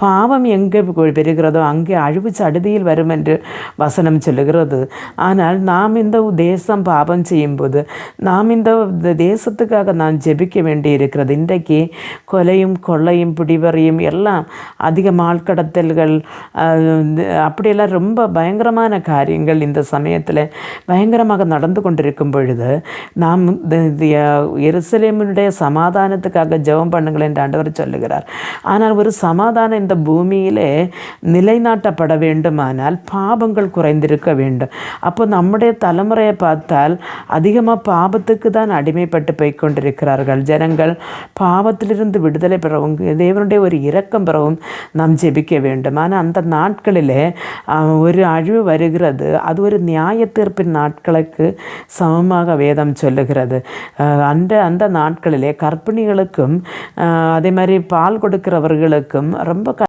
பாவம் எங்கே பெறுகிறதோ அங்கே அழிவு சடுதியில் வரும் என்று வசனம் சொல்லுகிறது. ஆனால் நாம் இந்த தேசம் பாவம் செய்யும்போது நாம் இந்த தேசத்துக்காக நாம் ஜெபிக்க வேண்டி இருக்கிறது. இன்றைக்கு கொலையும் கொள்ளையும் பிடிவரையும் எல்லாம் அதிகம் ஆழ்கடத்தல்கள் அப்படியெல்லாம் ரொம்ப பயங்கரமான காரியங்கள் இந்த சமயத்தில் பயங்கரமாக நடந்து கொண்டிருக்கும் பொழுது நாம் எருசலேமினுடைய சமாதானத்துக்காக ஜெபம் பண்ணுங்கள் என்று ஆண்டவர் சொல்லுகிறார். ஆனால் ஒரு சமாதானம் இந்த பூமியிலே நிலைநாட்டப்பட வேண்டுமானால் பாவங்கள் குறைந்திருக்க வேண்டும். அப்போ நம்முடைய தலைமுறையை பார்த்தால் அதிகமாக பாவத்துக்கு தான் அடிமைப்பட்டு போய் கொண்டிருக்கிறார்கள். ஜனங்கள் பாவத்திலிருந்து விடுதலை பெறவும் தேவனுடைய ஒரு இரக்கம் பெறவும் நாம் ஜெபிக்க வேண்டும். ஆனால் அந்த நாட்களிலே ஒரு அழிவு வருகிறது. அது ஒரு நியாய தீர்ப்பின் நாட்களுக்கு சமமாக வேதம் சொல்லுகிறது. அந்த நாட்களிலே கர்ப்பிணிகளுக்கும் அதே மாதிரி பால் கொடுக்கிறவர்களுக்கும் ரொம்ப